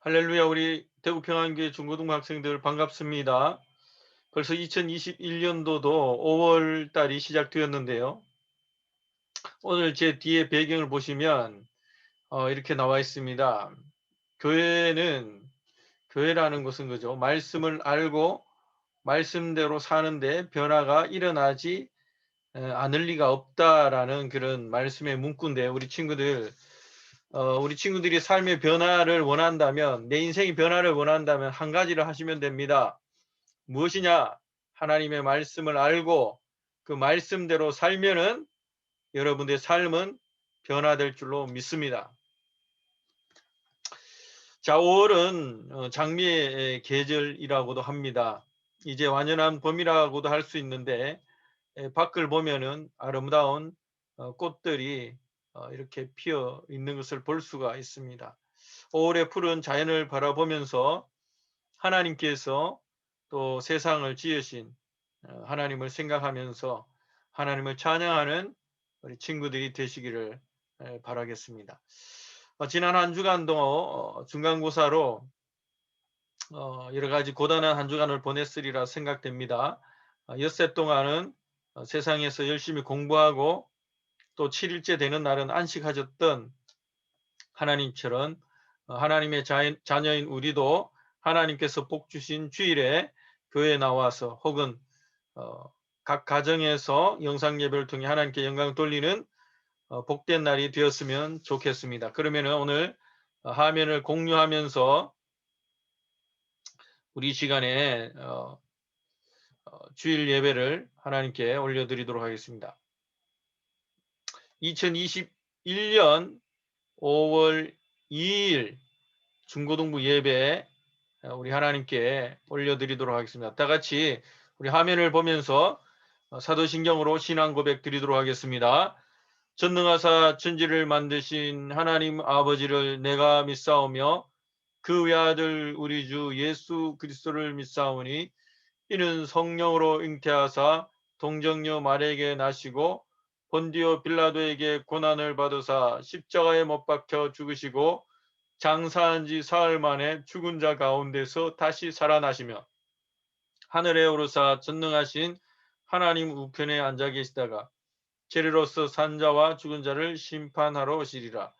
할렐루야, 우리 대구평안교회 중고등부 학생들 반갑습니다. 벌써 2021년도도 5월 달이 시작되었는데요. 오늘 제 뒤에 배경을 보시면 이렇게 나와 있습니다. 교회는 교회라는 것은 그죠. 말씀을 알고 말씀대로 사는데 변화가 일어나지 않을 리가 없다라는 그런 말씀의 문구인데 우리 친구들이 삶의 변화를 원한다면, 내 인생의 변화를 원한다면 한 가지를 하시면 됩니다. 무엇이냐? 하나님의 말씀을 알고 그 말씀대로 살면은 여러분들의 삶은 변화될 줄로 믿습니다. 자, 5월은 장미의 계절이라고도 합니다. 이제 완연한 봄이라고도 할 수 있는데 밖을 보면은 아름다운 꽃들이 이렇게 피어 있는 것을 볼 수가 있습니다. 5월의 푸른 자연을 바라보면서 하나님께서 또 세상을 지으신 하나님을 생각하면서 하나님을 찬양하는 우리 친구들이 되시기를 바라겠습니다. 지난 한 주간도 중간고사로 여러 가지 고단한 한 주간을 보냈으리라 생각됩니다. 엿새 동안은 세상에서 열심히 공부하고 또 7일째 되는 날은 안식하셨던 하나님처럼 하나님의 자녀인 우리도 하나님께서 복 주신 주일에 교회에 나와서 혹은 각 가정에서 영상 예배를 통해 하나님께 영광 돌리는 복된 날이 되었으면 좋겠습니다. 그러면 오늘 화면을 공유하면서 우리 시간에 주일 예배를 하나님께 올려드리도록 하겠습니다. 2021년 5월 2일 중고등부 예배 우리 하나님께 올려드리도록 하겠습니다. 다 같이 우리 화면을 보면서 사도신경으로 신앙 고백 드리도록 하겠습니다. 전능하사 천지를 만드신 하나님 아버지를 내가 믿사오며 그 외아들 우리 주 예수 그리스도를 믿사오니 이는 성령으로 잉태하사 동정녀 마리아에게 나시고 본디오 빌라도에게 고난을 받으사 십자가에 못 박혀 죽으시고 장사한 지 사흘 만에 죽은 자 가운데서 다시 살아나시며 하늘에 오르사 전능하신 하나님 우편에 앉아 계시다가 재리로서 산자와 죽은 자를 심판하러 오시리라.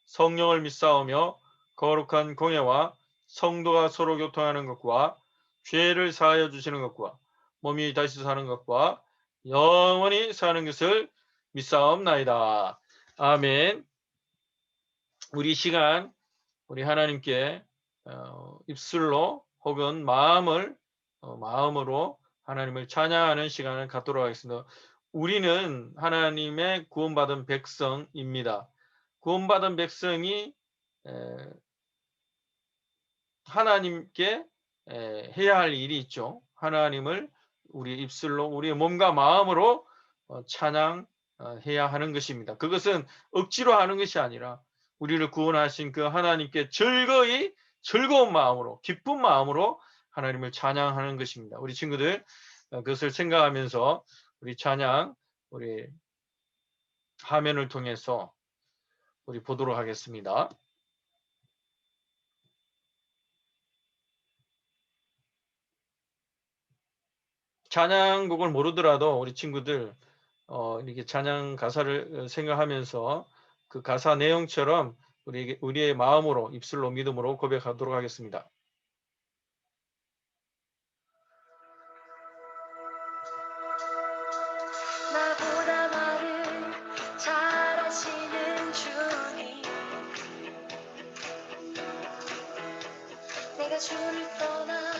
성령을 믿사오며 거룩한 공예와 성도가 서로 교통하는 것과 죄를 사하여 주시는 것과 몸이 다시 사는 것과 영원히 사는 것을 믿사옵나이다. 아멘. 우리 시간 우리 하나님께 입술로 혹은 마음으로 하나님을 찬양하는 시간을 갖도록 하겠습니다. 우리는 하나님의 구원받은 백성입니다. 구원받은 백성이 하나님께 해야 할 일이 있죠. 하나님을 우리 입술로 우리의 몸과 마음으로 찬양해야 하는 것입니다. 그것은 억지로 하는 것이 아니라 우리를 구원하신 그 하나님께 즐거운 마음으로 기쁜 마음으로 하나님을 찬양하는 것입니다. 우리 친구들 그것을 생각하면서 우리 찬양 우리 화면을 통해서 우리 보도록 하겠습니다. 찬양곡을 모르더라도 우리 친구들 이렇게 찬양 가사를 생각하면서 그 가사 내용처럼 우리의 마음으로 입술로 믿음으로 고백하도록 하겠습니다. 나보다 말을 잘하시는 주님, 내가 주를 떠나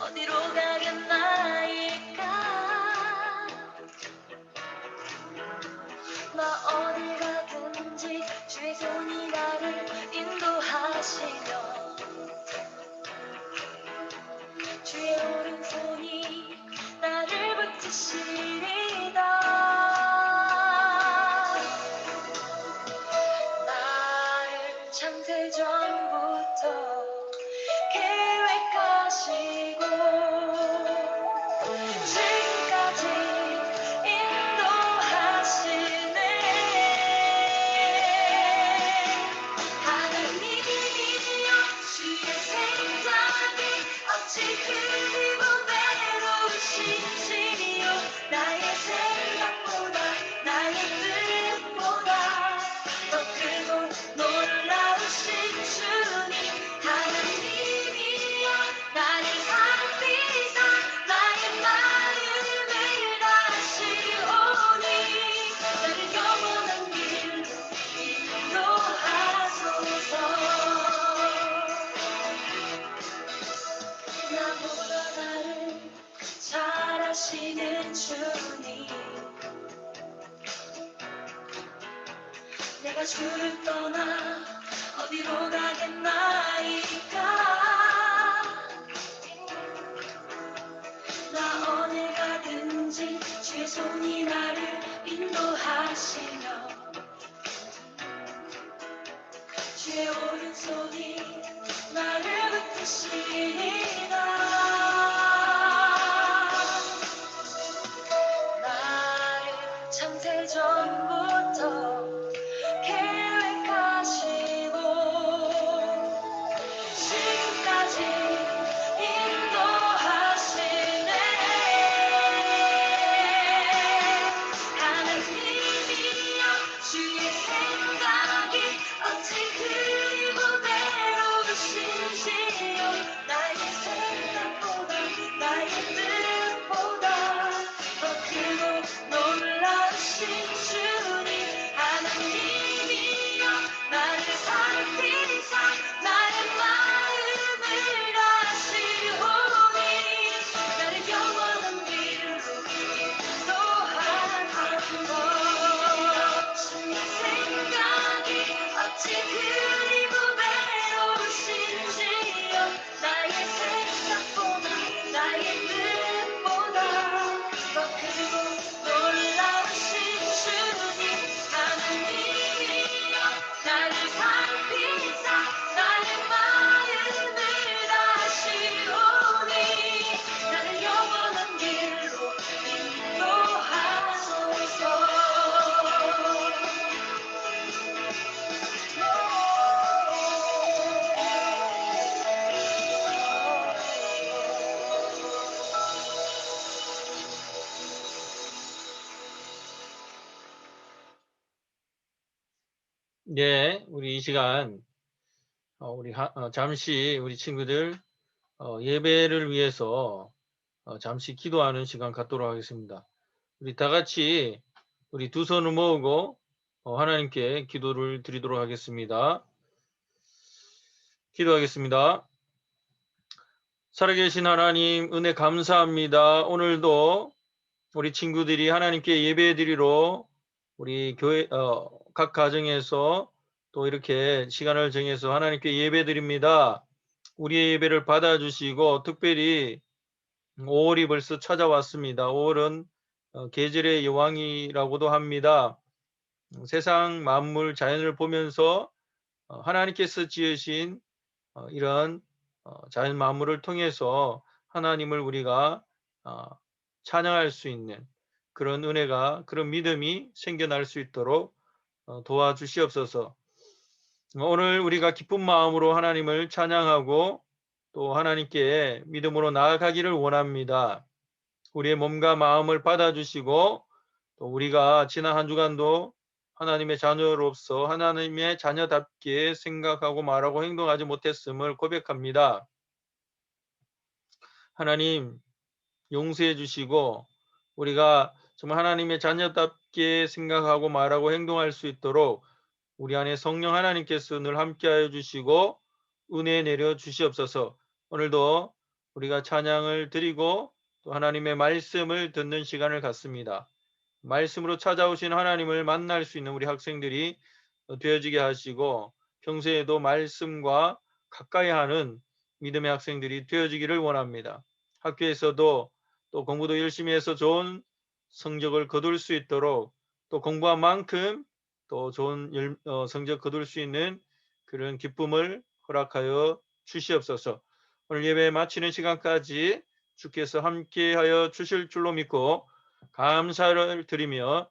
어디로 가겠나이까. 나 어딜 가든지 주의 손이 나를 인도하시며 주의 오른손이 나를 붙드시리다. 나를 창세전부터 계획하시고 지금까지 인도하시네. 하나님이여 내가 주를 떠나 어디로 가겠나이까. 나 어딜 가든지 주의 손이 나를 인도하시며 주의 오른손이 나를 붙드시리라. 나를 창세전부터 계획하시고 지금까지 인도하시네. 하나님이여 주의 생각이 어찌 그리고 외로우신지요. 나의 생각보다 나의 뜻보다 더 크고 놀라우신 주님. 하나님이여 나를 살피사 나의 마음을 아시오니 나를 영원한 길로 인도하소서. 주의 생각이 어찌 그리고 외로우신지요. 나의 생각보다 나의 뜻보다 더 크고 놀라우신 주님. 하나님이여 나를 살피사 나의 마음을 아시오니 나를 영원한 길로 인도하소서. 네, 우리 이 시간 잠시 우리 친구들 예배를 위해서 잠시 기도하는 시간 갖도록 하겠습니다. 우리 다 같이 우리 두 손을 모으고 하나님께 기도를 드리도록 하겠습니다. 기도하겠습니다. 살아계신 하나님, 은혜 감사합니다. 오늘도 우리 친구들이 하나님께 예배드리러 우리 교회 각 가정에서 또 이렇게 시간을 정해서 하나님께 예배드립니다. 우리의 예배를 받아주시고 특별히 5월이 벌써 찾아왔습니다. 5월은 계절의 여왕이라고도 합니다. 세상 만물 자연을 보면서 하나님께서 지으신 이런 자연 만물을 통해서 하나님을 우리가 찬양할 수 있는 그런 은혜가, 그런 믿음이 생겨날 수 있도록 도와주시옵소서. 오늘 우리가 기쁜 마음으로 하나님을 찬양하고 또 하나님께 믿음으로 나아가기를 원합니다. 우리의 몸과 마음을 받아주시고 또 우리가 지난 한 주간도 하나님의 자녀로서 하나님의 자녀답게 생각하고 말하고 행동하지 못했음을 고백합니다. 하나님 용서해 주시고 우리가 정말 하나님의 자녀답게 생각하고 말하고 행동할 수 있도록 우리 안에 성령 하나님께서 늘 함께하여 주시고 은혜 내려 주시옵소서. 오늘도 우리가 찬양을 드리고 또 하나님의 말씀을 듣는 시간을 갖습니다. 말씀으로 찾아오신 하나님을 만날 수 있는 우리 학생들이 되어지게 하시고 평소에도 말씀과 가까이 하는 믿음의 학생들이 되어지기를 원합니다. 학교에서도 또 공부도 열심히 해서 좋은 성적을 거둘 수 있도록 또 공부한 만큼 또 좋은 성적 거둘 수 있는 그런 기쁨을 허락하여 주시옵소서. 오늘 예배 마치는 시간까지 주께서 함께하여 주실 줄로 믿고 감사를 드리며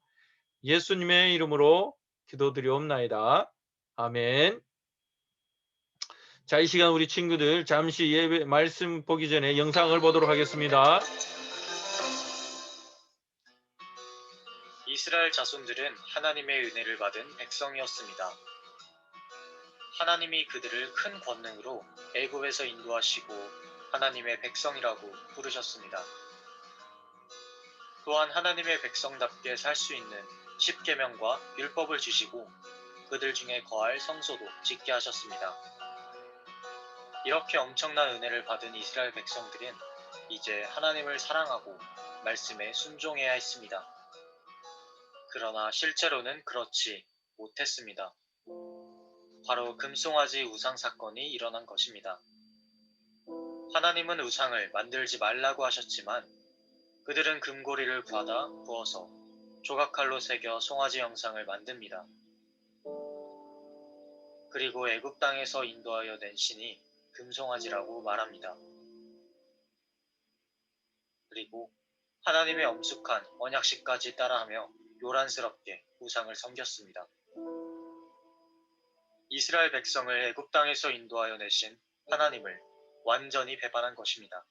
예수님의 이름으로 기도드리옵나이다. 아멘. 자, 이 시간 우리 친구들 잠시 예배 말씀 보기 전에 영상을 보도록 하겠습니다. 이스라엘 자손들은 하나님의 은혜를 받은 백성이었습니다. 하나님이 그들을 큰 권능으로 애굽에서 인도하시고 하나님의 백성이라고 부르셨습니다. 또한 하나님의 백성답게 살 수 있는 십계명과 율법을 주시고 그들 중에 거할 성소도 짓게 하셨습니다. 이렇게 엄청난 은혜를 받은 이스라엘 백성들은 이제 하나님을 사랑하고 말씀에 순종해야 했습니다. 그러나 실제로는 그렇지 못했습니다. 바로 금송아지 우상 사건이 일어난 것입니다. 하나님은 우상을 만들지 말라고 하셨지만 그들은 금고리를 받아 부어서 조각칼로 새겨 송아지 형상을 만듭니다. 그리고 애굽 땅에서 인도하여 낸 신이 금송아지라고 말합니다. 그리고 하나님의 엄숙한 언약식까지 따라하며 요란스럽게 우상을 섬겼습니다. 이스라엘 백성을 애굽 땅에서 인도하여 내신 하나님을 완전히 배반한 것입니다.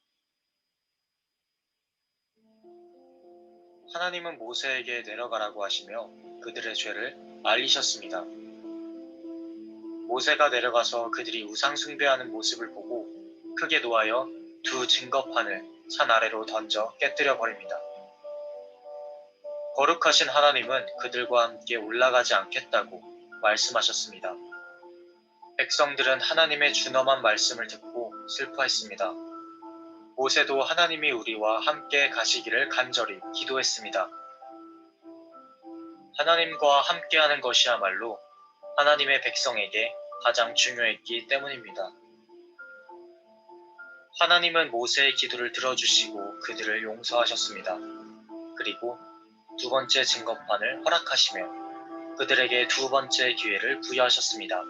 하나님은 모세에게 내려가라고 하시며 그들의 죄를 알리셨습니다. 모세가 내려가서 그들이 우상 숭배하는 모습을 보고 크게 노하여 두 증거판을 산 아래로 던져 깨뜨려 버립니다. 거룩하신 하나님은 그들과 함께 올라가지 않겠다고 말씀하셨습니다. 백성들은 하나님의 준엄한 말씀을 듣고 슬퍼했습니다. 모세도 하나님이 우리와 함께 가시기를 간절히 기도했습니다. 하나님과 함께하는 것이야말로 하나님의 백성에게 가장 중요했기 때문입니다. 하나님은 모세의 기도를 들어주시고 그들을 용서하셨습니다. 그리고 두 번째 증거판을 허락하시며 그들에게 두 번째 기회를 부여하셨습니다.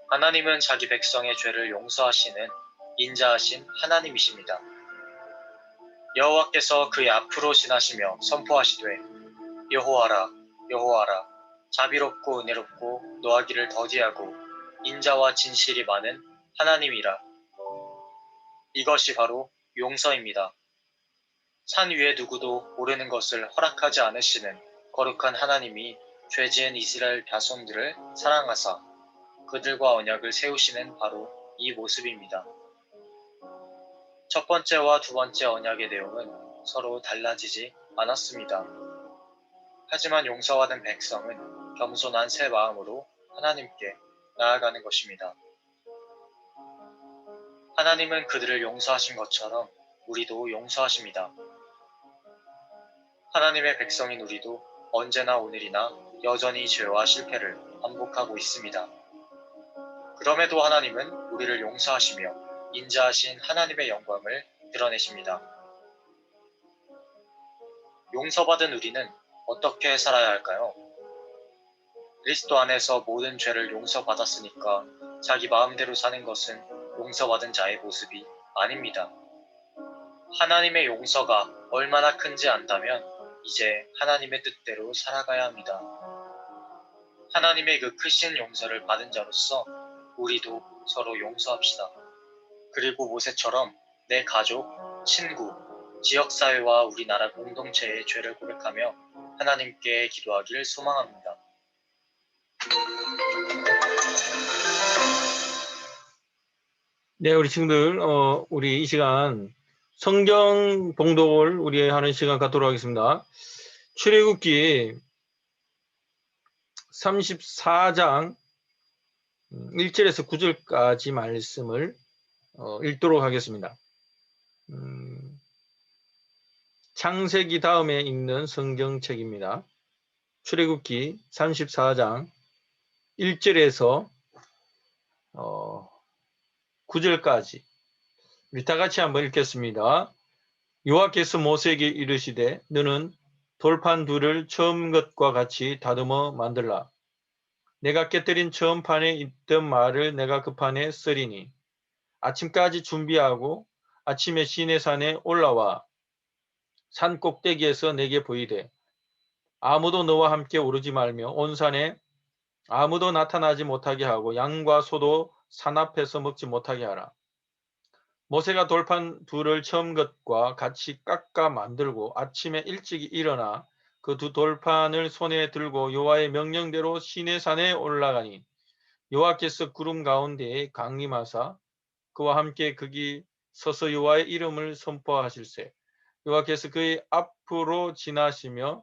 하나님은 자기 백성의 죄를 용서하시는 인자하신 하나님이십니다. 여호와께서 그의 앞으로 지나시며 선포하시되 여호와라 여호와라 자비롭고 은혜롭고 노하기를 더디하고 인자와 진실이 많은 하나님이라. 이것이 바로 용서입니다. 산 위에 누구도 오르는 것을 허락하지 않으시는 거룩한 하나님이 죄지은 이스라엘 자손들을 사랑하사 그들과 언약을 세우시는 바로 이 모습입니다. 첫 번째와 두 번째 언약의 내용은 서로 달라지지 않았습니다. 하지만 용서받은 백성은 겸손한 새 마음으로 하나님께 나아가는 것입니다. 하나님은 그들을 용서하신 것처럼 우리도 용서하십니다. 하나님의 백성인 우리도 언제나 오늘이나 여전히 죄와 실패를 반복하고 있습니다. 그럼에도 하나님은 우리를 용서하시며 인자하신 하나님의 영광을 드러내십니다. 용서받은 우리는 어떻게 살아야 할까요? 그리스도 안에서 모든 죄를 용서받았으니까 자기 마음대로 사는 것은 용서받은 자의 모습이 아닙니다. 하나님의 용서가 얼마나 큰지 안다면 이제 하나님의 뜻대로 살아가야 합니다. 하나님의 그 크신 용서를 받은 자로서 우리도 서로 용서합시다. 그리고 모세처럼 내 가족, 친구, 지역사회와 우리나라 공동체의 죄를 고백하며 하나님께 기도하기를 소망합니다. 네, 우리 친구들, 우리 이 시간 성경 봉독을 우리 하는 시간 갖도록 하겠습니다. 출애굽기 34장 1절에서 9절까지 말씀을 읽도록 하겠습니다. 창세기 다음에 읽는 성경책입니다. 출애굽기 34장 1절에서 9절까지 우리 다 같이 한번 읽겠습니다. 여호와께서 모세에게 이르시되 너는 돌판 둘을 처음 것과 같이 다듬어 만들라. 내가 깨뜨린 처음 판에 있던 말을 내가 그 판에 쓰리니 아침까지 준비하고 아침에 시내산에 올라와 산 꼭대기에서 내게 보이되 아무도 너와 함께 오르지 말며 온 산에 아무도 나타나지 못하게 하고 양과 소도 산 앞에서 먹지 못하게 하라. 모세가 돌판 둘을 처음 것과 같이 깎아 만들고 아침에 일찍 일어나 그 두 돌판을 손에 들고 여호와의 명령대로 시내산에 올라가니 여호와께서 구름 가운데에 강림하사 그와 함께 거기 서서 여호와의 이름을 선포하실세. 여호와께서 그의 앞으로 지나시며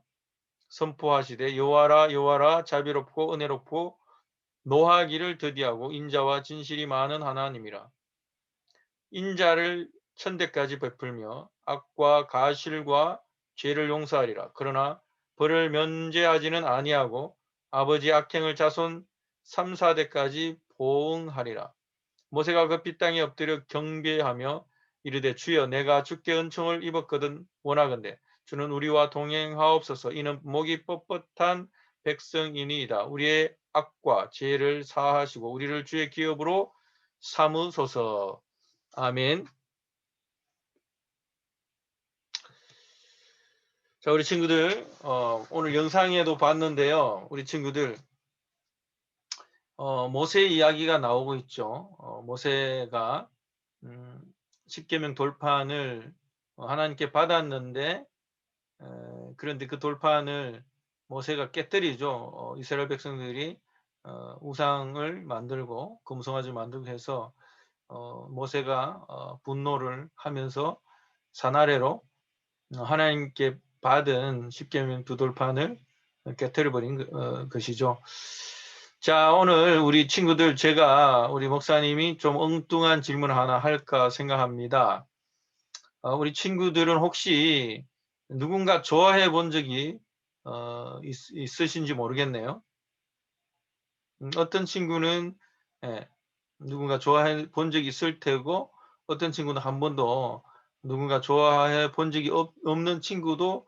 선포하시되 여호와라 여호와라 자비롭고 은혜롭고 노하기를 더디하고 인자와 진실이 많은 하나님이라. 인자를 천대까지 베풀며 악과 가실과 죄를 용서하리라. 그러나 벌을 면제하지는 아니하고 아버지 악행을 자손 3, 4대까지 보응하리라. 모세가 급히 땅에 엎드려 경배하며 이르되 주여 내가 주께 은총을 입었거든 원하건대 주는 우리와 동행하옵소서. 이는 목이 뻣뻣한 백성이니이다. 우리의 악과 죄를 사하시고 우리를 주의 기업으로 삼으소서. 아멘. 자, 우리 친구들 오늘 영상에도 봤는데요. 우리 친구들 모세 이야기가 나오고 있죠. 모세가 10계명 돌판을 하나님께 받았는데 그런데 그 돌판을 모세가 깨뜨리죠. 이스라엘 백성들이 우상을 만들고 금송아지를 만들고 해서 모세가 분노를 하면서 산아래로 하나님께 받은 10계명 두 돌판을 깨뜨려 버린 것이죠. 자, 오늘 우리 친구들 제가 우리 목사님이 좀 엉뚱한 질문 하나 할까 생각합니다. 우리 친구들은 혹시 누군가 좋아해 본 적이 있으신지 모르겠네요. 어떤 친구는 누군가 좋아해 본 적이 있을 테고 어떤 친구는 한 번도 누군가 좋아해 본 적이 없는 친구도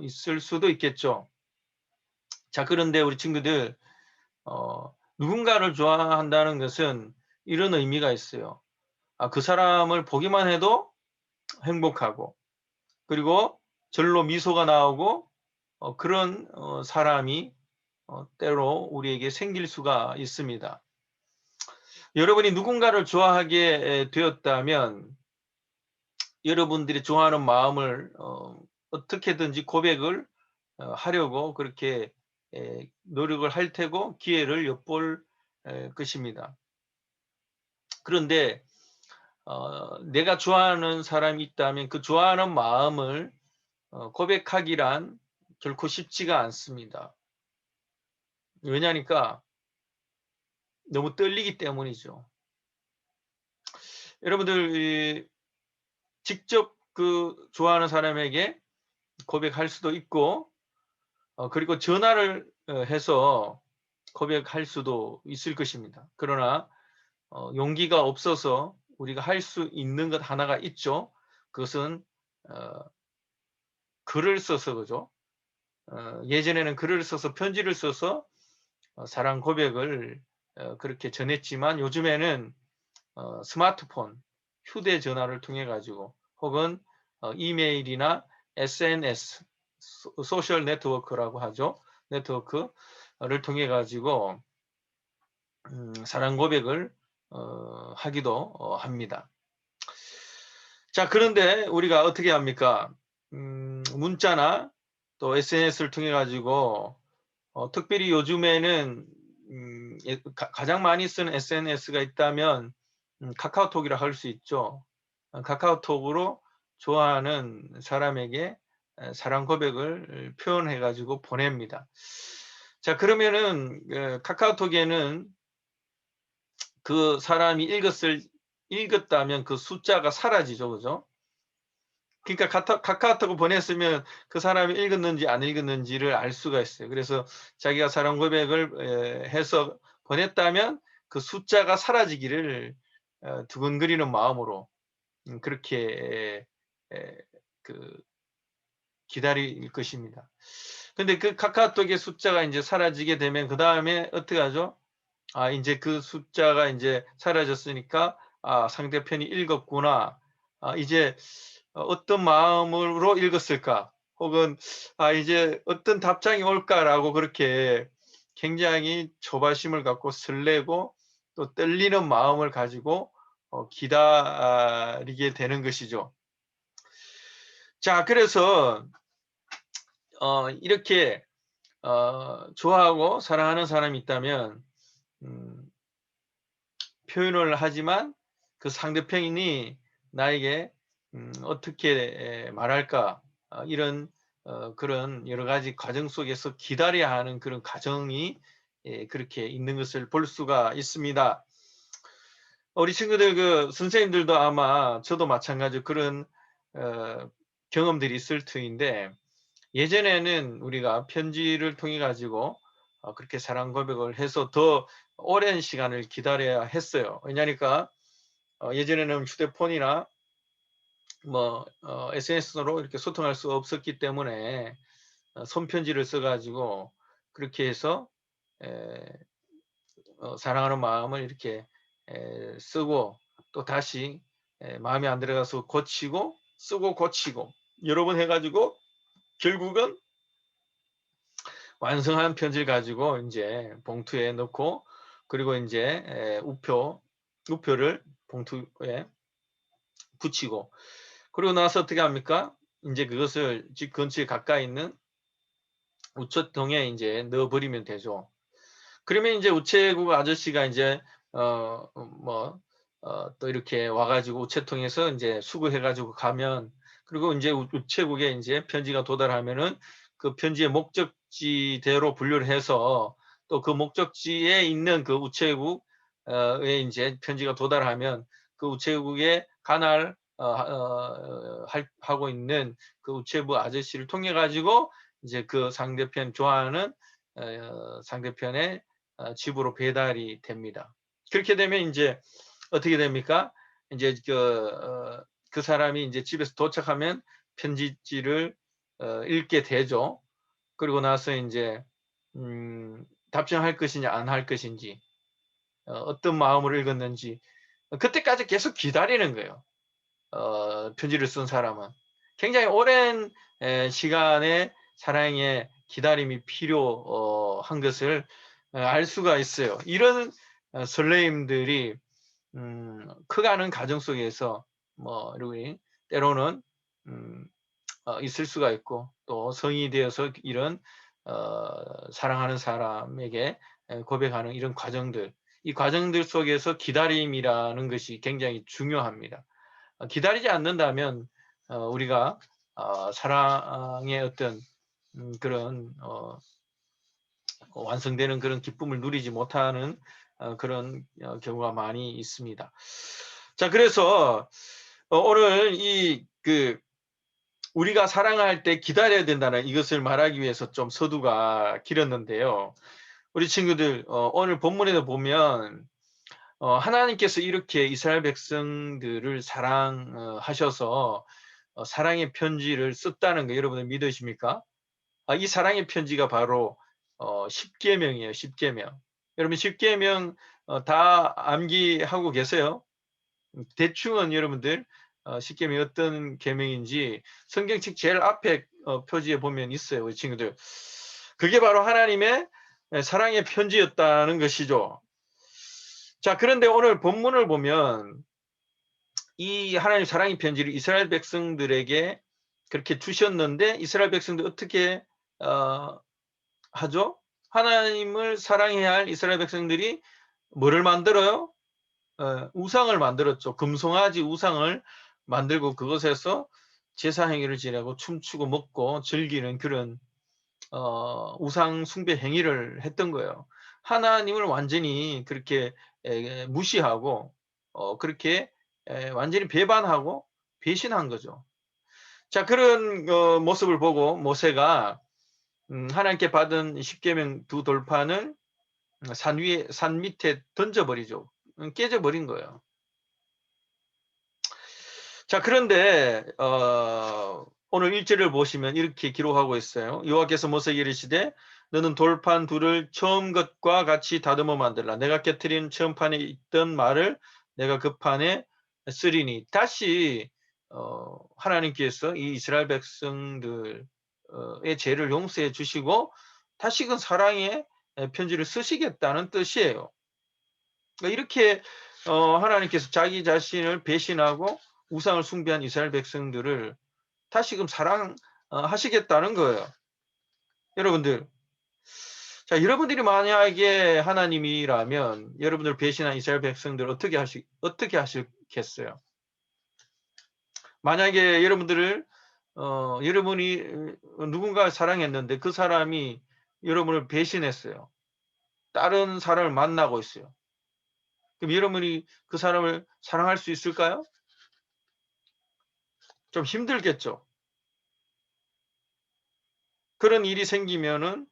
있을 수도 있겠죠. 자, 그런데 우리 친구들 누군가를 좋아한다는 것은 이런 의미가 있어요. 그 사람을 보기만 해도 행복하고 그리고 절로 미소가 나오고 그런 사람이 때로 우리에게 생길 수가 있습니다. 여러분이 누군가를 좋아하게 되었다면 여러분들이 좋아하는 마음을 어떻게든지 고백을 하려고 그렇게 노력을 할 테고 기회를 엿볼 것입니다. 그런데 내가 좋아하는 사람이 있다면 그 좋아하는 마음을 고백하기란 결코 쉽지가 않습니다. 왜냐니까 너무 떨리기 때문이죠. 여러분들 직접 그 좋아하는 사람에게 고백할 수도 있고 그리고 전화를 해서 고백할 수도 있을 것입니다. 그러나 용기가 없어서 우리가 할 수 있는 것 하나가 있죠. 그것은 글을 써서 그죠. 예전에는 글을 써서 편지를 써서 사랑 고백을 그렇게 전했지만 요즘에는 스마트폰, 휴대전화를 통해 가지고 혹은 이메일이나 SNS, 소셜 네트워크라고 하죠. 네트워크를 통해 가지고 사랑 고백을 하기도 합니다. 자, 그런데 우리가 어떻게 합니까? 문자나 또 SNS를 통해 가지고 특별히 요즘에는 가장 많이 쓰는 SNS가 있다면 카카오톡이라 할 수 있죠. 카카오톡으로 좋아하는 사람에게 사랑 고백을 표현해 가지고 보냅니다. 자, 그러면은 카카오톡에는 그 사람이 읽었다면 그 숫자가 사라지죠. 그죠? 그러니까 카카오톡을 보냈으면 그 사람이 읽었는지 안 읽었는지를 알 수가 있어요. 그래서 자기가 사랑 고백을 해서 보냈다면 그 숫자가 사라지기를 두근거리는 마음으로 그렇게 기다릴 것입니다. 근데 그 카카오톡의 숫자가 이제 사라지게 되면 그 다음에 어떻게 하죠? 이제 그 숫자가 이제 사라졌으니까 상대편이 읽었구나. 이제 어떤 마음으로 읽었을까? 혹은 이제 어떤 답장이 올까라고 그렇게 굉장히 조바심을 갖고 설레고 또 떨리는 마음을 가지고 기다리게 되는 것이죠. 자, 그래서 이렇게 좋아하고 사랑하는 사람이 있다면 표현을 하지만 그 상대편이 나에게 어떻게 말할까 이런 그런 여러 가지 과정 속에서 기다려야 하는 그런 과정이 그렇게 있는 것을 볼 수가 있습니다. 우리 친구들 그 선생님들도 아마 저도 마찬가지로 그런 경험들이 있을 터인데 예전에는 우리가 편지를 통해 가지고 그렇게 사랑 고백을 해서 더 오랜 시간을 기다려야 했어요. 왜냐니까 예전에는 휴대폰이나 SNS로 이렇게 소통할 수 없었기 때문에 손편지를 써 가지고 그렇게 해서 사랑하는 마음을 이렇게 쓰고 또 다시 마음에 안 들어가서 고치고 쓰고 고치고 여러 번 해 가지고 결국은 완성한 편지를 가지고 인제 봉투에 넣고 그리고 인제 우표를 봉투에 붙이고 그러고 나서 어떻게 합니까? 인제 그것을 집 근처에 가까이 있는 우체통에 인제 넣어 버리면 되죠. 그러면 인제 우체국 아저씨가 인제 또 이렇게 와 가지고 우체통에서 인제 수거해 가지고 가면 그리고 인제 우체국에 인제 편지가 도달하면은 그 편지의 목적지대로 분류를 해서 또 그 목적지에 있는 그 우체국 에 인제 편지가 도달하면 그 우체국에 관할 하고 있는 그 우체부 아저씨를 통해 가지고 이제 그 상대편 좋아하는 상대편의 집으로 배달이 됩니다. 그렇게 되면 인제 어떻게 됩니까? 인제 그 사람이 인제 집에서 도착하면 편지지를 읽게 되죠. 그리고 나서 인제 답장할 것이냐 안 할 것인지 어떤 마음으로 읽었는지 그때까지 계속 기다리는 거예요. 편지를 쓴 사람은. 굉장히 오랜 시간의 사랑의 기다림이 필요한 것을 알 수가 있어요. 이런 설레임들이 커가는 가정 속에서 이렇게 때로는 음 있을 수가 있고 또 성인이 되어서 이런 사랑하는 사람에게 고백하는 이런 과정들, 이 과정들 속에서 기다림이라는 것이 굉장히 중요합니다. 기다리지 않는다면 우리가 사랑의 어떤 그런 완성되는 그런 기쁨을 누리지 못하는 그런 경우가 많이 있습니다. 자, 그래서 오늘 우리가 사랑할 때 기다려야 된다는 이것을 말하기 위해서 좀 서두가 길었는데요. 우리 친구들 오늘 본문에도 보면 하나님께서 이렇게 이스라엘 백성들을 사랑하셔서 사랑의 편지를 썼다는 거 여러분들 믿으십니까? 이 사랑의 편지가 바로 십계명이에요. 십계명. 여러분 십계명 다 암기하고 계세요? 대충은 여러분들 십계명이 어떤 계명인지 성경책 제일 앞에 표지에 보면 있어요. 우리 친구들. 그게 바로 하나님의 사랑의 편지였다는 것이죠. 자, 그런데 오늘 본문을 보면 이 하나님 사랑의 편지를 이스라엘 백성들에게 그렇게 주셨는데 이스라엘 백성들 어떻게 하죠? 하나님을 사랑해야 할 이스라엘 백성들이 뭐를 만들어요? 우상을 만들었죠. 금송아지 우상을 만들고 그것에서 제사 행위를 지내고 춤추고 먹고 즐기는 그런 우상 숭배 행위를 했던 거예요. 하나님을 완전히 그렇게 무시하고 그렇게 완전히 배반하고 배신한 거죠. 자, 그런 모습을 보고 모세가 하나님께 받은 십계명 두 돌판을 산 밑에 던져버리죠. 깨져버린 거예요. 자, 그런데 오늘 1절을 보시면 이렇게 기록하고 있어요. 여호와께서 모세에게 이르시되 너는 돌판 둘을 처음 것과 같이 다듬어 만들라. 내가 깨트린 처음 판에 있던 말을 내가 그 판에 쓰리니. 다시 하나님께서 이 이스라엘 백성들의 죄를 용서해 주시고 다시금 사랑의 편지를 쓰시겠다는 뜻이에요. 그러니까 이렇게 하나님께서 자기 자신을 배신하고 우상을 숭배한 이스라엘 백성들을 다시금 사랑하시겠다는 거예요. 여러분들, 자, 여러분들이 만약에 하나님이라면 여러분들 배신한 이스라엘 백성들 어떻게 하시겠어요? 만약에 여러분들을 여러분이 누군가를 사랑했는데 그 사람이 여러분을 배신했어요. 다른 사람을 만나고 있어요. 그럼 여러분이 그 사람을 사랑할 수 있을까요? 좀 힘들겠죠. 그런 일이 생기면은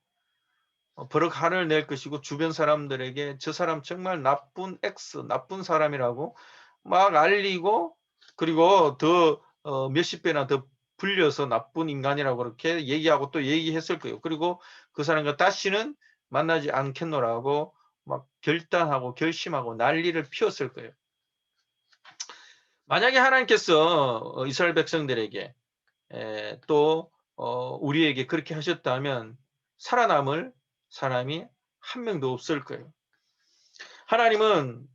버럭 화를 낼 것이고 주변 사람들에게 저 사람 정말 나쁜 나쁜 사람이라고 막 알리고, 그리고 더 몇십 배나 더 불려서 나쁜 인간이라고 그렇게 얘기하고 또 얘기했을 거예요. 그리고 그 사람과 다시는 만나지 않겠노라고 막 결단하고 결심하고 난리를 피웠을 거예요. 만약에 하나님께서 이스라엘 백성들에게 또 우리에게 그렇게 하셨다면 살아남을 사람이 한 명도 없을 거예요. 하나님은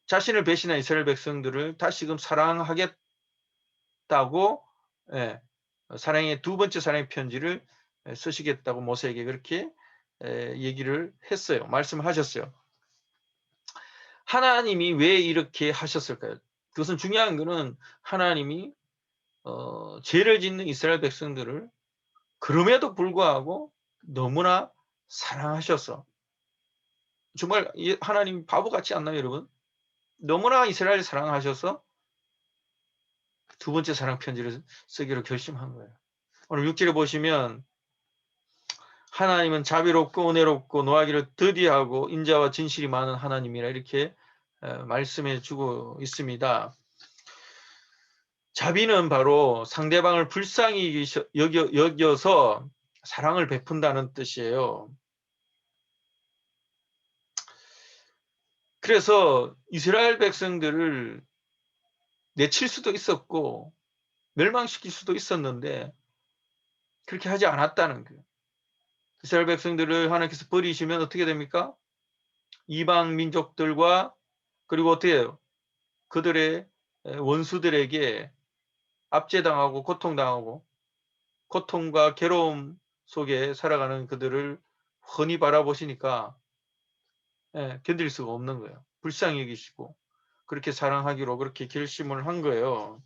자신을 배신한 이스라엘 백성들을 다시금 사랑하겠다고, 예, 사랑의 두 번째 사랑의 편지를 쓰시겠다고 모세에게 그렇게 얘기를 했어요. 말씀하셨어요. 하나님이 왜 이렇게 하셨을까요? 그것은 중요한 것은 하나님이 죄를 짓는 이스라엘 백성들을 그럼에도 불구하고 너무나 사랑하셔서, 정말 하나님 바보 같지 않나요, 여러분? 너무나 이스라엘을 사랑하셔서 두 번째 사랑 편지를 쓰기로 결심한 거예요. 오늘 6절에 보시면 하나님은 자비롭고 은혜롭고 노하기를 더디하고 인자와 진실이 많은 하나님이라 이렇게 말씀해 주고 있습니다. 자비는 바로 상대방을 불쌍히 여겨서 사랑을 베푼다는 뜻이에요. 그래서 이스라엘 백성들을 내칠 수도 있었고 멸망시킬 수도 있었는데 그렇게 하지 않았다는 거예요. 이스라엘 백성들을 하나님께서 버리시면 어떻게 됩니까? 이방 민족들과, 그리고 어떻게 해요? 그들의 원수들에게 압제당하고 고통당하고 고통과 괴로움 속에 살아가는 그들을 훤히 바라보시니까 견딜 수가 없는 거예요. 불쌍히 여기시고 그렇게 사랑하기로 그렇게 결심을 한 거예요.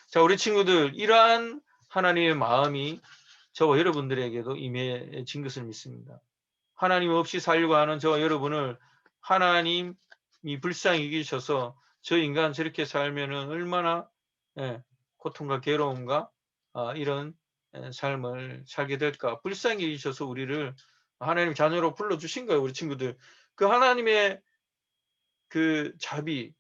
자, 우리 친구들, 이러한 하나님의 마음이 저와 여러분들에게도 임해진 것을 믿습니다. 하나님 없이 살려고 하는 저와 여러분을 하나님이 불쌍히 여기셔서 저 인간 저렇게 살면은 얼마나 고통과 괴로움과 이런 삶을 살게 될까, 불쌍히 여기셔서 우리를 하나님 자녀로 불러주신 거예요. 우리 친구들, 그 하나님의 그 자비,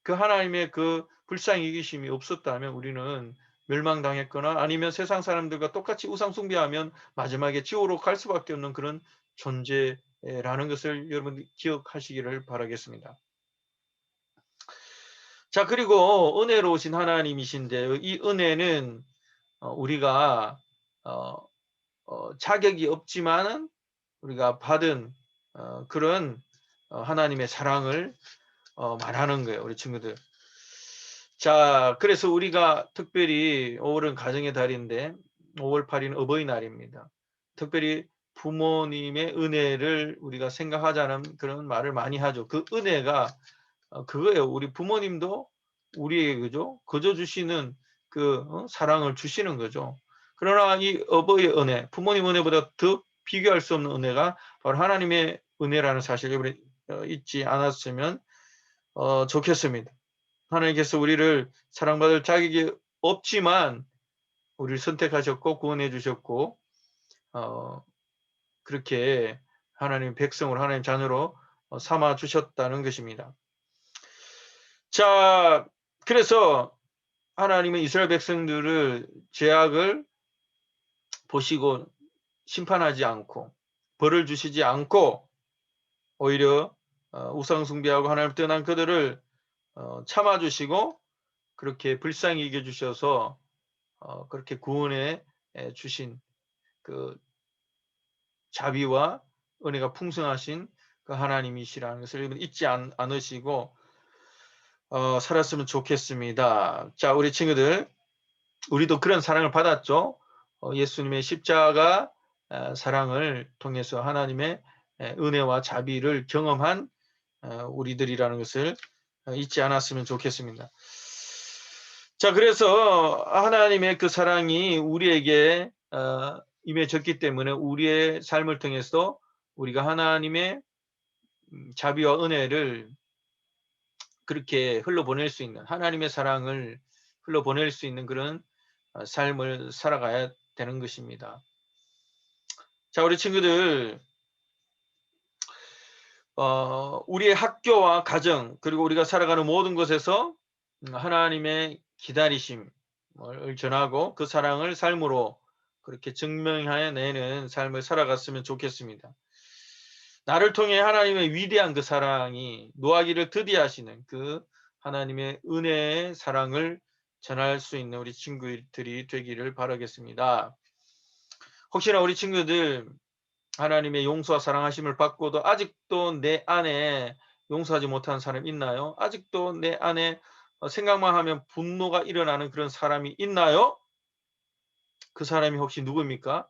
그 하나님의 그 불쌍히 여기심이 없었다면 우리는 멸망당했거나 아니면 세상 사람들과 똑같이 우상 숭배하면 마지막에 지옥으로 갈 수밖에 없는 그런 존재라는 것을 여러분 기억하시기를 바라겠습니다. 자, 그리고 은혜로우신 하나님이신데 이 은혜는 우리가 자격이 없지만은 우리가 받은 그런 하나님의 사랑을 말하는 거예요, 우리 친구들. 자, 그래서 우리가 특별히 5월은 가정의 달인데 5월 8일은 어버이날입니다. 특별히 부모님의 은혜를 우리가 생각하자는 그런 말을 많이 하죠. 그 은혜가 그거예요. 우리 부모님도 우리에게 그죠? 거저 주시는 그 사랑을 주시는 거죠. 그러나 이 어버이의 은혜, 부모님 은혜보다 더 비교할 수 없는 은혜가 바로 하나님의 은혜라는 사실을 잊지 않았으면 좋겠습니다. 하나님께서 우리를 사랑받을 자격이 없지만 우리를 선택하셨고 구원해 주셨고 그렇게 하나님 백성으로 하나님 자녀로 삼아 주셨다는 것입니다. 자, 그래서 하나님은 이스라엘 백성들을 죄악을 보시고 심판하지 않고 벌을 주시지 않고 오히려 우상 숭배하고 하나님을 떠난 그들을 참아주시고 그렇게 불쌍히 여겨주셔서 그렇게 구원해 주신 그 자비와 은혜가 풍성하신 그 하나님이시라는 것을 잊지 않으시고 살았으면 좋겠습니다. 자, 우리 친구들, 우리도 그런 사랑을 받았죠. 예수님의 십자가 사랑을 통해서 하나님의 은혜와 자비를 경험한 우리들이라는 것을 잊지 않았으면 좋겠습니다. 자, 그래서 하나님의 그 사랑이 우리에게 임해졌기 때문에 우리의 삶을 통해서 우리가 하나님의 자비와 은혜를 그렇게 흘러보낼 수 있는, 하나님의 사랑을 흘러보낼 수 있는 그런 삶을 살아가야 되는 것입니다. 자, 우리 친구들, 우리의 학교와 가정, 그리고 우리가 살아가는 모든 곳에서 하나님의 기다리심을 전하고 그 사랑을 삶으로 그렇게 증명해내는 삶을 살아갔으면 좋겠습니다. 나를 통해 하나님의 위대한 그 사랑이 노하기를 드디하시는 그 하나님의 은혜의 사랑을 전할 수 있는 우리 친구들이 되기를 바라겠습니다. 혹시나 우리 친구들 하나님의 용서와 사랑하심을 받고도 아직도 내 안에 용서하지 못한 사람 있나요? 아직도 내 안에 생각만 하면 분노가 일어나는 그런 사람이 있나요? 그 사람이 혹시 누구입니까?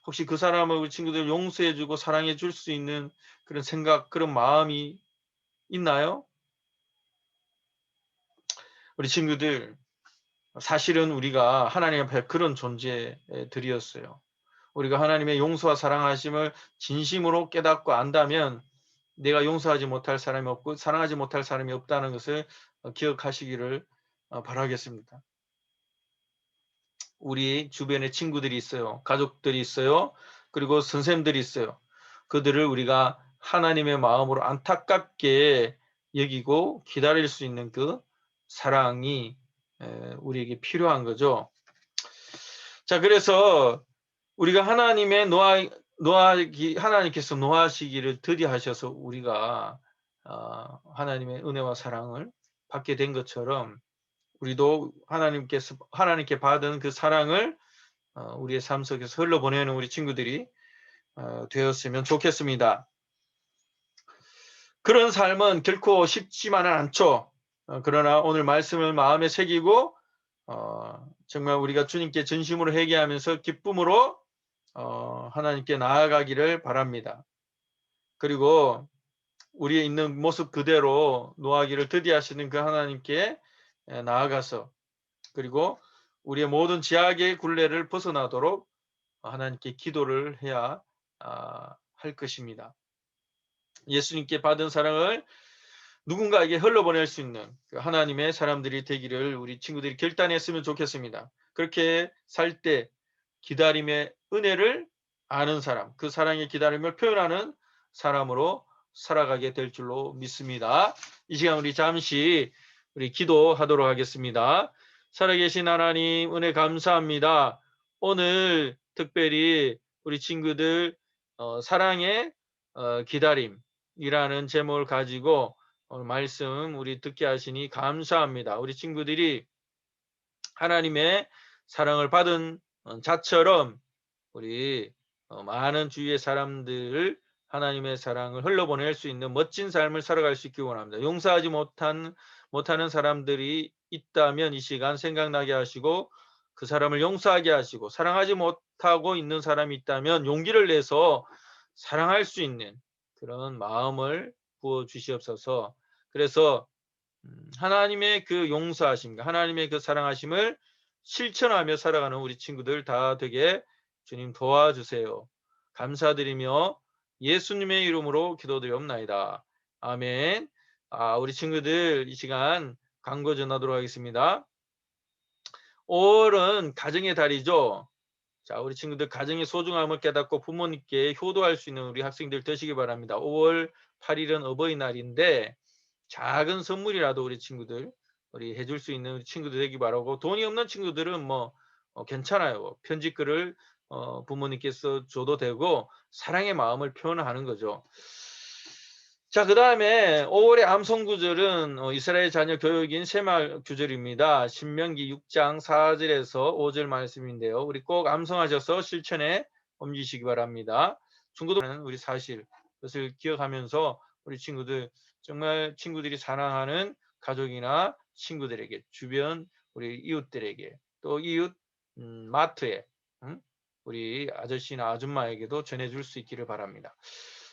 혹시 그 사람을 우리 친구들 용서해 주고 사랑해 줄 수 있는 그런 생각, 그런 마음이 있나요? 우리 친구들, 사실은 우리가 하나님 앞에 그런 존재들이었어요. 우리가 하나님의 용서와 사랑하심을 진심으로 깨닫고 안다면 내가 용서하지 못할 사람이 없고 사랑하지 못할 사람이 없다는 것을 기억하시기를 바라겠습니다. 우리 주변에 친구들이 있어요. 가족들이 있어요. 그리고 선생님들이 있어요. 그들을 우리가 하나님의 마음으로 안타깝게 여기고 기다릴 수 있는 그 사랑이 우리에게 필요한 거죠. 자, 그래서 우리가 하나님의 하나님께서 노하시기를 드디하셔서 우리가 하나님의 은혜와 사랑을 받게 된 것처럼 우리도 하나님께 받은 그 사랑을 우리의 삶 속에서 흘러보내는 우리 친구들이 되었으면 좋겠습니다. 그런 삶은 결코 쉽지만은 않죠. 그러나 오늘 말씀을 마음에 새기고 정말 우리가 주님께 전심으로 회개하면서 기쁨으로 하나님께 나아가기를 바랍니다. 그리고 우리의 있는 모습 그대로 노하기를 드디하시는 그 하나님께 나아가서 그리고 우리의 모든 제약의 굴레를 벗어나도록 하나님께 기도를 해야 할 것입니다. 예수님께 받은 사랑을 누군가에게 흘러보낼 수 있는 그 하나님의 사람들이 되기를 우리 친구들이 결단했으면 좋겠습니다. 그렇게 살 때 기다림의 은혜를 아는 사람, 그 사랑의 기다림을 표현하는 사람으로 살아가게 될 줄로 믿습니다. 이 시간 우리 잠시 우리 기도하도록 하겠습니다. 살아계신 하나님 은혜 감사합니다. 오늘 특별히 우리 친구들 사랑의 기다림이라는 제목을 가지고 오늘 말씀 우리 듣게 하시니 감사합니다. 우리 친구들이 하나님의 사랑을 받은 자처럼 우리 많은 주위의 사람들을 하나님의 사랑을 흘러보낼 수 있는 멋진 삶을 살아갈 수 있기 원합니다. 용서하지 못하는 사람들이 있다면 이 시간 생각나게 하시고 그 사람을 용서하게 하시고 사랑하지 못하고 있는 사람이 있다면 용기를 내서 사랑할 수 있는 그런 마음을 부어 주시옵소서. 그래서 하나님의 그 용서하심과 하나님의 그 사랑하심을 실천하며 살아가는 우리 친구들 다 되게 주님 도와주세요. 감사드리며 예수님의 이름으로 기도드리옵나이다. 아멘. 우리 친구들 이 시간 광고 전하도록 하겠습니다. 5월은 가정의 달이죠. 자, 우리 친구들 가정의 소중함을 깨닫고 부모님께 효도할 수 있는 우리 학생들 되시기 바랍니다. 5월 8일은 어버이날인데 작은 선물이라도 우리 친구들 우리 해줄 수 있는 우리 친구들 되기 바라고 돈이 없는 친구들은 뭐 괜찮아요. 편지글을 부모님께서 줘도 되고 사랑의 마음을 표현하는 거죠. 자, 그 다음에 5월의 암송 구절은 이스라엘 자녀 교육인 세마 구절입니다. 신명기 6장 4절에서 5절 말씀인데요. 우리 꼭 암송하셔서 실천에 옮기시기 바랍니다. 중고등학교는 우리 사실 그것을 기억하면서 우리 친구들 정말 친구들이 사랑하는 가족이나 친구들에게 주변 우리 이웃들에게 또 이웃 마트에 우리 아저씨나 아줌마에게도 전해줄 수 있기를 바랍니다.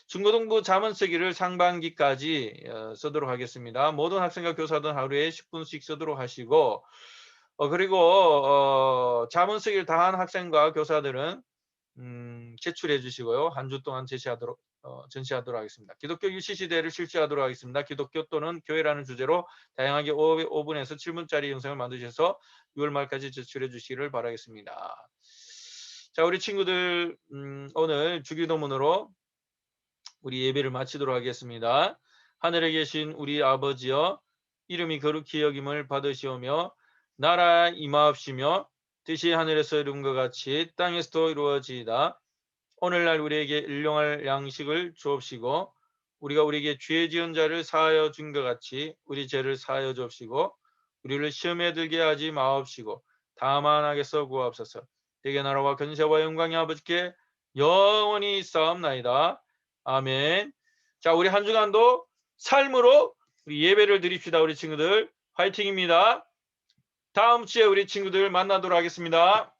중고등부 자문 쓰기를 상반기까지 쓰도록 하겠습니다. 모든 학생과 교사들은 하루에 10분씩 쓰도록 하시고 그리고 자문 쓰기를 다 한 학생과 교사들은 제출해 주시고요. 한 주 동안 전시하도록 하겠습니다. 기독교 유시시대를 실시하도록 하겠습니다. 기독교 또는 교회라는 주제로 다양하게 5분에서 7분짜리 영상을 만드셔서 6월 말까지 제출해 주시기를 바라겠습니다. 자, 우리 친구들 오늘 주기도문으로 우리 예배를 마치도록 하겠습니다. 하늘에 계신 우리 아버지여, 이름이 거룩히 여김을 받으시오며 나라 임하옵시며 뜻이 하늘에서 이룬 것 같이 땅에서도 이루어지이다. 오늘날 우리에게 일용할 양식을 주옵시고 우리가 우리에게 죄 지은 자를 사하여 준 것 같이 우리 죄를 사하여 주옵시고 우리를 시험에 들게 하지 마옵시고 다만 악에서 구하옵소서. 대개 나라와 권세와 영광이 아버지께 영원히 있사옵나이다. 아멘. 자, 우리 한 주간도 삶으로 우리 예배를 드립시다. 우리 친구들 화이팅입니다. 다음 주에 우리 친구들 만나도록 하겠습니다.